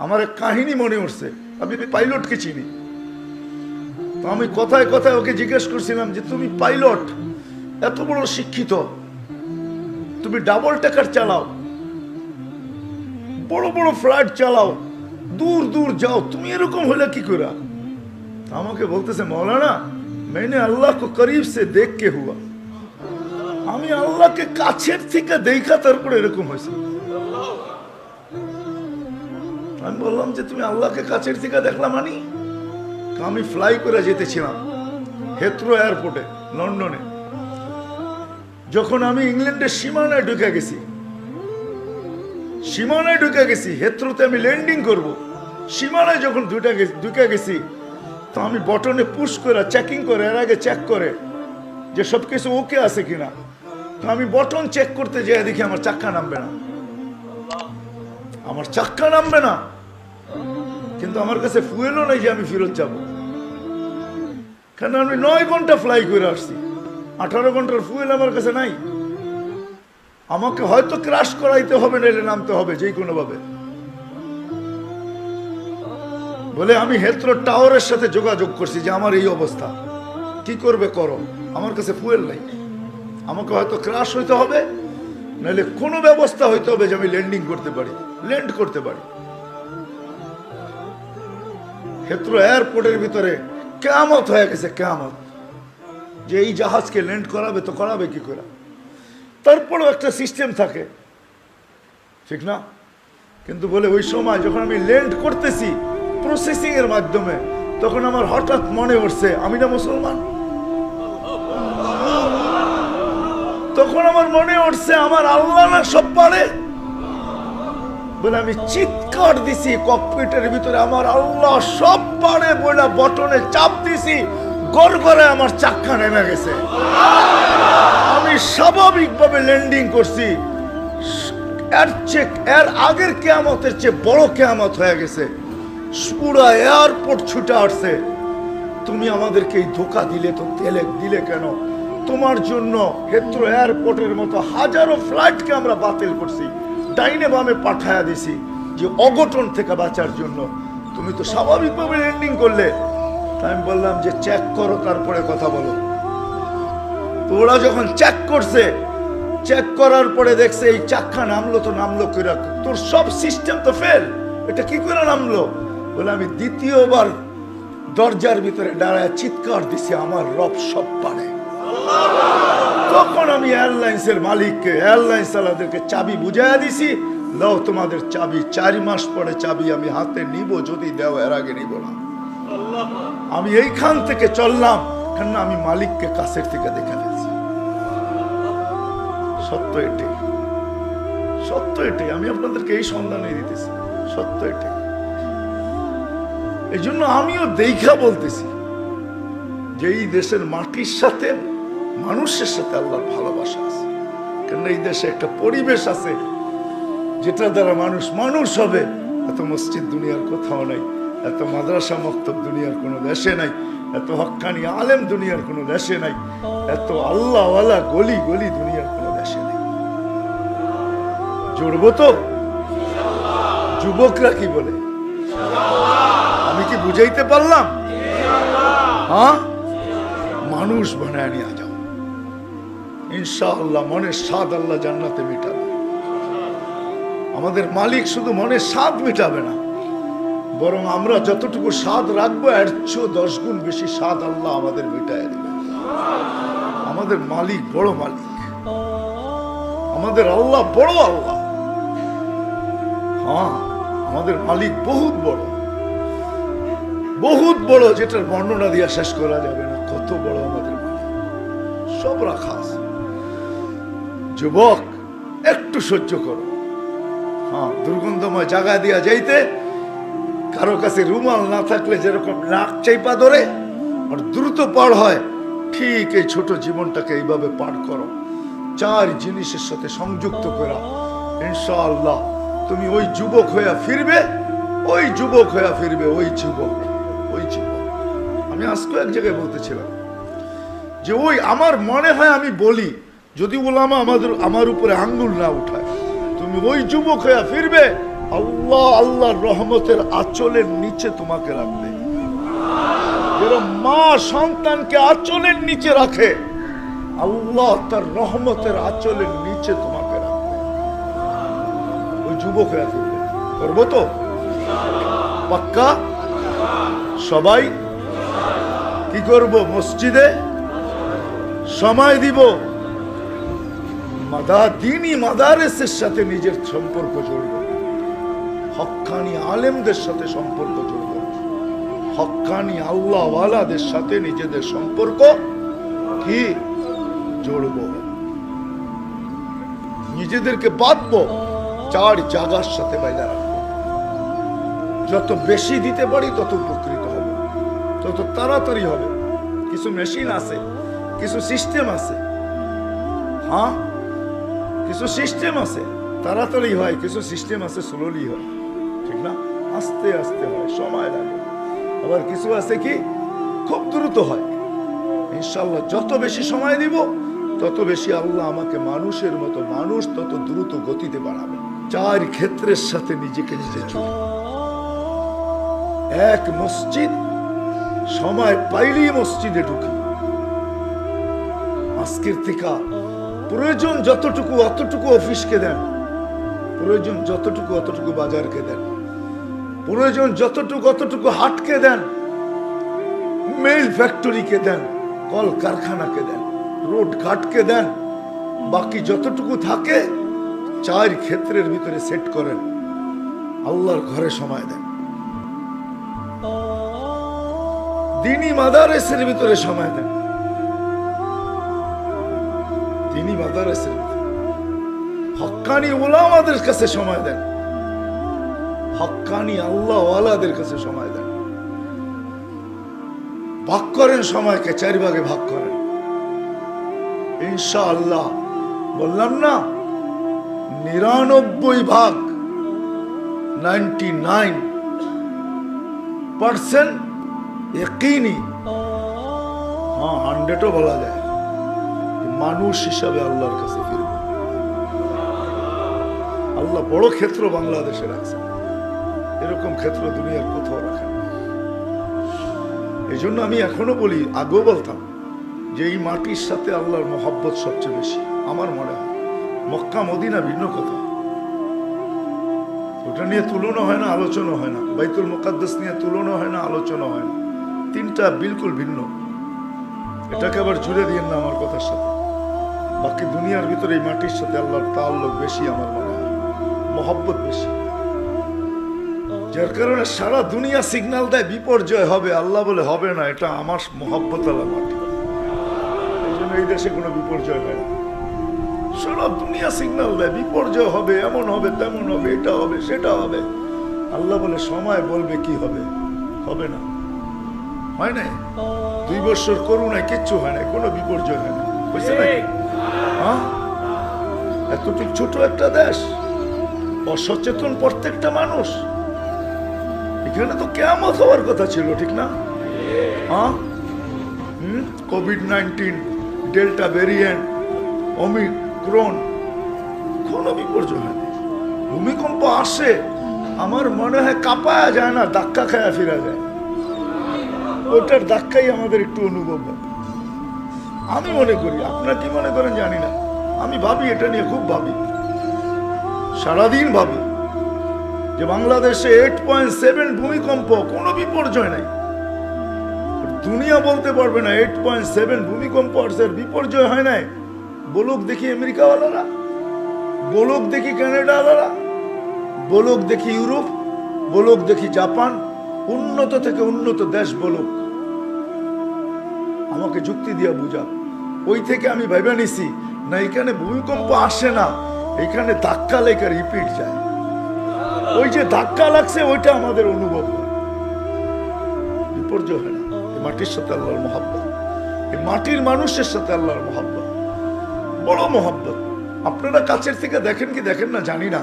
আমার এক কাহিনী মনে উঠছে, আমি পাইলটকে চিনি। তো আমি কথায় কথায় ওকে জিজ্ঞেস করছিলাম যে তুমি পাইলট, এত বড় শিক্ষিত, তুমি ডাবল টেকার চালাও, বড় বড় ফ্লাইট চালাও, দূর দূর যাও, তুমি এরকম হলে কি করে? আমাকে বলতেছে মৌলানা मैंने अल्लाह को करीब से देख के हुआ, আমি আল্লাহকে কাছের থেকে দেখা তারপরে এরকম হয়েছে। আমি বললাম যে তুমি আল্লাহকে কাছের থেকে দেখলাম? মানি আমি ফ্লাই করে যেতেছিলাম হেথ্রো এয়ারপোর্টে লন্ডনে। যখন আমি ইংল্যান্ডের সীমানায় ঢুকে গেছি, হেথ্রোতে আমি ল্যান্ডিং করব, সীমানায় যখন ঢুকে গেছি, তো আমি বটনে পুশ করে চেকিং করে, এর আগে চেক করে যে সবকিছু ওকে আছে কিনা। তো আমি বটন চেক করতে যাই, দেখি আমার চাক্কা নামবে না, কিন্তু আমার কাছে ফুয়েলও নাই যে আমি ফেরত যাব, কারণ আমি 9 ঘন্টা ফ্লাই করে আসছি, 18 ঘন্টার ফুয়েল আমার কাছে নাই। আমাকে হয়তো ক্রাশ করাইতে হবে, নাইলে নামতে হবে যে কোনো ভাবে। বলে আমি হেথ্রো টাওয়ারের সাথে যোগাযোগ করছি যে আমার এই অবস্থা, কি করবে করো, আমার কাছে ফুয়েল নাই, আমাকে হয়তো ক্রাশ হইতে হবে, নাহলে কোনো ব্যবস্থা হইতে হবে যে আমি ল্যান্ড করতে পারি। হেথ্রো এয়ারপোর্টের ভিতরে কিয়ামত হয়ে গেছে, কিয়ামত, যে এই জাহাজকে ল্যান্ড করাবে তো করাবে কি করে। তারপরেও একটা সিস্টেম থাকে, ঠিক না? কিন্তু বলে ওই সময় যখন আমি ল্যান্ড করতেছি প্রসেসিং এর মাধ্যমে, তখন আমার হঠাৎ মনে উঠছে আমি না মুসলমান। তখন আমার মনে উঠছে আমার আল্লাহ না সব পারে। বলে আমি চিৎকার দিছি ককপিটের ভিতরে, আমার আল্লাহ সব পারে বলে বটনে চাপ দিছি, গড়গড়ে আমার চাক্কা নেমে গেছে। আমি স্বাভাবিকভাবে ল্যান্ডিং করছি। এর আগের কিয়ামতের চেয়ে বড় কিয়ামত হয়ে গেছে। পুরা এয়ারপোর্ট ছুটে আসছে, তুমি আমাদেরকে এই ধোকা দিলে তো, দিলে কেন? তোমার জন্য হেথ্রো এয়ারপোর্টের মতো হাজারো ফ্লাইটকে আমরা বাতিল করছি, ডাইনে বামে পাঠায়া দিছি যে অঘটন থেকে বাঁচার জন্য। তুমি তো স্বাভাবিকভাবে ল্যান্ডিং করলে। তাই আমি বললাম যে চেক করো, তারপরে কথা বলো। তো ওরা যখন চেক করছে, চেক করার পরে দেখছে এই চাক্কা নামলো করে, তোর সব সিস্টেম তো ফেল, এটা কি করে নামলো? বলে আমি দ্বিতীয়বার দরজার ভিতরে দাঁড়ায় চিৎকার দিছি আমার রব সব পারে। তখন আমি এয়ারলাইন্সের মালিককে, এয়ারলাইন্স চালাদেরকে চাবি বুঝাইয়া দিছি, দাও তোমাদের চাবি, 4 মাস পরে চাবি আমি হাতে নিব, যদি দেও, এর আগে নিব না। আমি এইখান থেকে চললাম, কেন আমি মালিককে কাছের থেকে দেখে ফেলছি। সত্য এটাই, আমি আপনাদেরকে এই সন্ধানে দিতেছি, সত্য এটাই। এই জন্য আমিও দেখা বলতেছি যে এই দেশের মাটির সাথে, মানুষের সাথে আল্লাহর ভালোবাসা আছে। কেন এই দেশে একটা পরিবেশ আছে যেটা দ্বারা মানুষ হবে। এত মসজিদ দুনিয়ার কোথাও নাই, এত মাদ্রাসা মক্তব দুনিয়ার কোনো দেশে নাই, এত হক্কানি আলেম দুনিয়ার কোনো দেশে নাই, এত আল্লাহওয়ালা গলি দুনিয়ার কোনো দেশে নাই। জুড়বো তো? যুবকরা কি বলে? আমি কি বুঝাইতে পারলাম? হ্যাঁ, মানুষ বানায় নিয়ে যাও ইনশাআল্লাহ। মনের স্বাদ আল্লাহ জান্নাতে মিটাবে। আমাদের মালিক শুধু মনের স্বাদ মিটাবে না, বরং আমরা যতটুকু স্বাদ রাখবো এর চেয়ে 10 গুণ বেশি স্বাদ আল্লাহ আমাদের মিটায় দেবে। আমাদের মালিক বড় মালিক, আমাদের আল্লাহ বড় আল্লাহ। হ্যাঁ, আমাদের মালিক বহুত বড়, যেটার বর্ণনা দিয়ে শেষ করা যাবে না। কত বড় আমাদের মালিক, সব রাখা আছে। যুবক, একটু সহ্য করো। হ্যাঁ, দুর্গন্ধময় জায়গা দিয়া যাইতে কারো কাছে রুমাল না থাকলে যেরকম নাক চাইপা ধরে আর দ্রুত পার হয়, ঠিক এই ছোট জীবনটাকে এইভাবে পার করো, 4 জিনিসের সাথে সংযুক্ত করা। ইনশাআল্লাহ তুমি ওই যুবক হইয়া ফিরবে। আমি আজকে এক জায়গায় বলতেছিলাম যে ওই আমার মনে হয়, আমি বলি যদি ওলামা আমার উপরে আঙ্গুল না উঠায়, তুমি ওই যুবক হইয়া ফিরবে আল্লাহ আল্লাহর রহমতের আঁচলের নিচে তোমাকে রাখবে। যেরকম মা সন্তানকে আঁচলের নিচে রাখে, আল্লাহ তার রহমতের আঁচলের নিচে তোমাকে রাখবে। ওই যুবক হয়ে থাকবে, করবো তো পাক্কা? সবাই কি করব? মসজিদে সময় দিব, দিনী মাদারেসের সাথে নিজের সম্পর্ক জড়ব, হক্কানি আলেমদের সাথে সম্পর্ক জড়ব, হক্কানি আল্লাহওয়ালাদের সাথে নিজেদের সম্পর্ক কি জড়ব, নিজেদেরকে বাঁধবো, চার জায়গার সাথে বাইরে রাখবো। যত বেশি দিতে পারি তত উপকৃত হবে, তত তাড়াতাড়ি হবে। কিছু মেশিন আছে, কিছু সিস্টেম আছে, হ্যাঁ কিছু সিস্টেম আছে তাড়াতাড়ি হয়, কিছু সিস্টেম আছে স্লোলি হয়, ঠিক না? আস্তে আস্তে হয়, সময় লাগে। আবার কিছু আছে কি খুব দ্রুত হয়। ইনশাআল্লাহ যত বেশি সময় দিব তত বেশি আল্লাহ আমাকে মানুষের মতো, মানুষ তত দ্রুত গতিতে বাড়াবে। চার ক্ষেত্রের সাথে নিজেকে নিজে জুড়ে, এক মসজিদ, সময় পাইলেই মসজিদে ঢুকি। আজকের থেকে প্রয়োজন যতটুকু অতটুকু অফিসকে দেন, প্রয়োজন যতটুকু অতটুকু বাজারকে দেন, প্রয়োজন যতটুকু অতটুকু হাটকে দেন, মেল ফ্যাক্টরিকে দেন, কল কারখানাকে দেন, রোড ঘাটকে দেন। বাকি যতটুকু থাকে চার ক্ষেত্রের ভিতরে সেট করেন, আল্লাহর ঘরে সময় দেন, দিনী মাদারেসের ভিতরে সময় দেন, দিনী মাদারেসের ভিতরে হক্কানি উলামাদের কাছে সময় দেন, হক্কানি আল্লাহওয়ালাদের কাছে সময় দেন। ভাগ করেন সময়কে, 4 ভাগে ভাগ করেন। ইনশাআল্লাহ বললাম না, 99 ভাগ 99% ইয়াকিনি, হ্যাঁ 100ও বলা যায়, মানুষ হিসাবে আল্লাহর কাছে ফিরব। আল্লাহ বড় ক্ষেত্র বাংলাদেশে রাখছেন, এরকম ক্ষেত্র দুনিয়ার কোথাও রাখেন। এই জন্য আমি এখনো বলি, আগেও বলতাম যে এই মাটির সাথে আল্লাহর মহব্বত সবচেয়ে বেশি। আমার মনে হয় মক্কা মদিনা ভিন্ন কথা, ওটা নিয়ে তুলনা হয় না, আলোচনা হয় না। বাইতুল মুকাদ্দাস নিয়ে তুলনা হয় না, আলোচনা হয় না। তিনটা বিলকুল ভিন্ন। এটাকে আবার জুড়ে দিয়েন না আমার কথার সাথে। বাকি দুনিয়ার ভিতরে এই মাটির সাথে আল্লাহর তাআল্লুক বেশি, আমার মনে হয় মহব্বত বেশি। যার কারণে সারা দুনিয়া সিগন্যাল দেয় বিপর্যয় হবে, আল্লাহ বলে হবে না, এটা আমার মহব্বত আল্লাহ মাটি। এই জন্য এই দেশে কোনো বিপর্যয় হয় না। সারা দুনিয়া সিগন্যাল দেয় বিপর্যয় হবে, এমন হবে, তেমন হবে, এটা হবে, সেটা হবে। আল্লাহ বলে সময় বলবে কি হবে, হবে না। হয় নাই 2 বছর করোনায় কিচ্ছু হয় নাই, কোনো বিপর্যয় হয় না, বুঝছে নাকি? হ্যাঁ, এতটুকু ছোট একটা দেশ, অসচেতন প্রত্যেকটা মানুষ। এখানে তো কিয়ামত হওয়ার কথা ছিল, ঠিক না? হ্যাঁ, কোভিড-19, ডেল্টা ভেরিয়েন্ট, ওমিক্রন, কোনো বিপর্যয় হয় না। ভূমিকম্প আসে, আমার মনে হয় কাঁপায়া যায় না, ধাক্কা খায়া ফিরা যায়। ওটার ধাক্কাই আমাদের একটু অনুভব হয়, আমি মনে করি। আপনারা কি মনে করেন জানি না, আমি ভাবি, এটা নিয়ে খুব ভাবি, সারাদিন ভাবি যে বাংলাদেশে 8.7 ভূমিকম্প, কোনো বিপর্যয় নাই। দুনিয়া বলতে পারবে না 8.7 ভূমিকম্প আসছে, বিপর্যয় হয় নাই। বলুক দেখি আমেরিকাওয়ালারা, বলুক দেখি কানাডাওয়ালারা, বলুক দেখি ইউরোপ, বলুক দেখি জাপান, উন্নত থেকে উন্নত দেশ বলুক, আমাকে যুক্তি দিয়া বুঝা। ওই থেকে আমি ভাইবা নিছি না, এখানে ভূমিকম্প আসে না, এখানে ধাক্কা লেগে রিপিট যায়। ওই যে ধাক্কা লাগছে ওইটা আমাদের অনুভব হয়, বিপর্যয় হয় না। এই মাটির সাথে আল্লাহর মহব্বত, এই মাটির মানুষের সাথে আল্লাহর মহব্বত, বড় মহব্বত। আপনারা কাছের থেকে দেখেন কি দেখেন না জানি না,